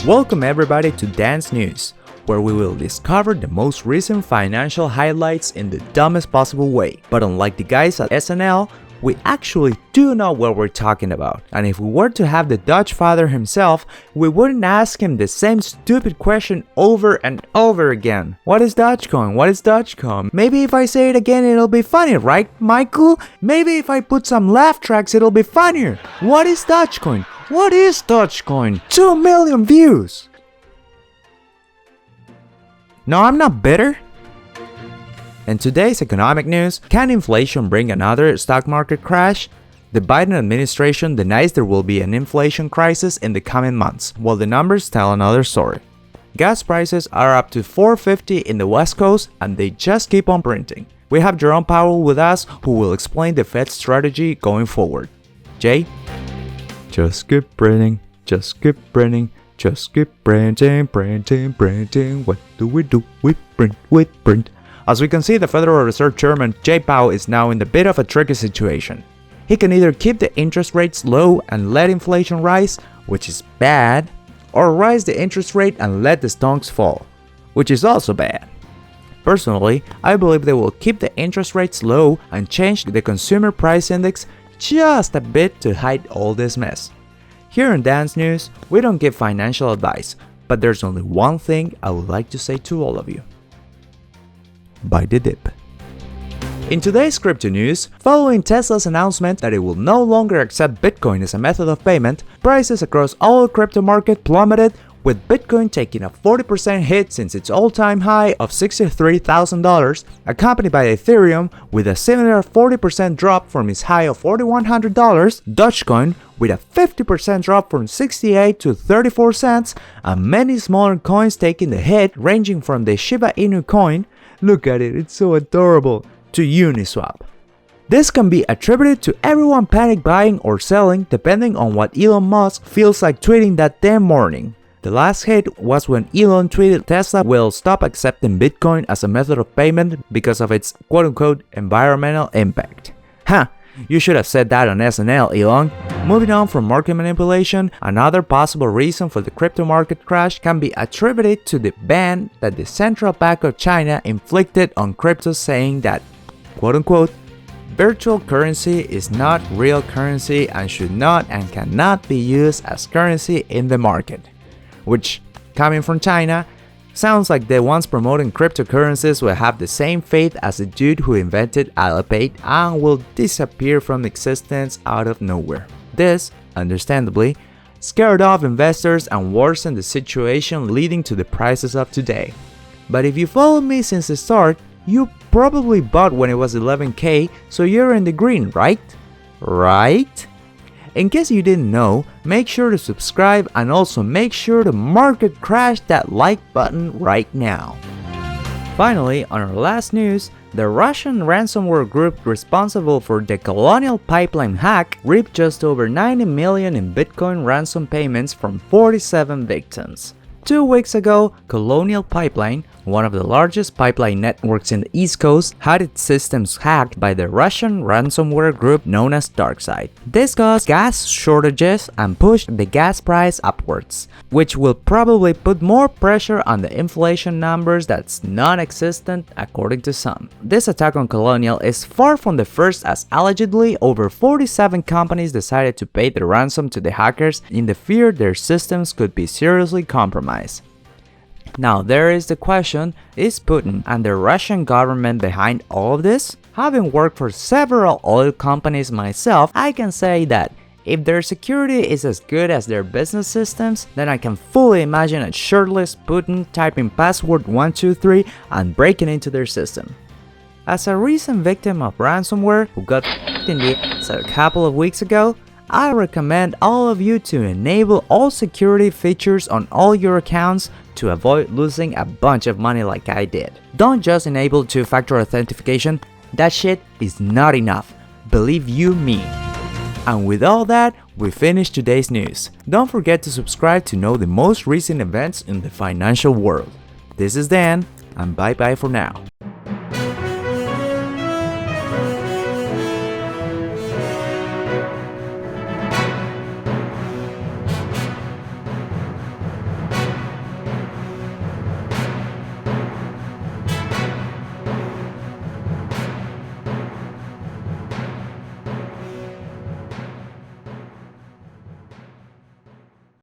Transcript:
Welcome everybody to Dance News, where we will discover the most recent financial highlights in the dumbest possible way. But unlike the guys at SNL, we actually do know what we're talking about. And if we were to have the Dutch father himself, we wouldn't ask him the same stupid question over and over again. What is Dogecoin? What is Dogecoin? Maybe if I say it again, it'll be funny, right, Michael? Maybe if I put some laugh tracks, it'll be funnier. What is Dogecoin? What is Dogecoin? 2 million views! No, I'm not bitter. In today's economic news, can inflation bring another stock market crash? The Biden administration denies there will be an inflation crisis in the coming months, while the numbers tell another story. Gas prices are up to $4.50 in the West Coast, and they just keep on printing. We have Jerome Powell with us, who will explain the Fed's strategy going forward. Jay? Just keep printing, just keep printing, just keep printing, printing. What do? We print. As we can see, the Federal Reserve Chairman Jay Powell is now in a bit of a tricky situation. He can either keep the interest rates low and let inflation rise, which is bad, or raise the interest rate and let the stocks fall, which is also bad. Personally, I believe they will keep the interest rates low and change the consumer price index just a bit to hide all this mess. Here in Dance News, we don't give financial advice, but there's only one thing I would like to say to all of you. Buy the dip. In today's crypto news, following Tesla's announcement that it will no longer accept Bitcoin as a method of payment, prices across all crypto market plummeted, with Bitcoin taking a 40% hit since its all-time high of $63,000, accompanied by Ethereum with a similar 40% drop from its high of $4,100, Dogecoin with a 50% drop from 68 to 34 cents, and many smaller coins taking the hit, ranging from the Shiba Inu coin, look at it, it's so adorable, to Uniswap. This can be attributed to everyone panic buying or selling depending on what Elon Musk feels like tweeting that damn morning. The last hit was when Elon tweeted Tesla will stop accepting Bitcoin as a method of payment because of its quote-unquote environmental impact. Ha! You should have said that on SNL, Elon. Moving on from market manipulation, another possible reason for the crypto market crash can be attributed to the ban that the Central Bank of China inflicted on crypto, saying that, quote-unquote, virtual currency is not real currency and should not and cannot be used as currency in the market. Which, coming from China, sounds like the ones promoting cryptocurrencies will have the same fate as the dude who invented Alipay and will disappear from existence out of nowhere. This, understandably, scared off investors and worsened the situation, leading to the prices of today. But if you follow me since the start, you probably bought when it was 11k, so you're in the green, right? Right? In case you didn't know, make sure to subscribe and also make sure to market crash that like button right now. Finally, on our last news, the Russian ransomware group responsible for the Colonial pipeline hack reaped just over 90 million in Bitcoin ransom payments from 47 victims. 2 weeks ago, Colonial Pipeline, one of the largest pipeline networks in the East Coast, had its systems hacked by the Russian ransomware group known as Darkside. This caused gas shortages and pushed the gas price upwards, which will probably put more pressure on the inflation numbers that's non-existent according to some. This attack on Colonial is far from the first, as allegedly over 47 companies decided to pay the ransom to the hackers in the fear their systems could be seriously compromised. Now there is the question, is Putin and the Russian government behind all of this? Having worked for several oil companies myself, I can say that if their security is as good as their business systems, then I can fully imagine a shirtless Putin typing password 123 and breaking into their system. As a recent victim of ransomware who got in the ass a couple of weeks ago, I recommend all of you to enable all security features on all your accounts to avoid losing a bunch of money like I did. Don't just enable two-factor authentication, that shit is not enough, believe you me. And with all that, we finish today's news. Don't forget to subscribe to know the most recent events in the financial world. This is Dan, and bye bye for now.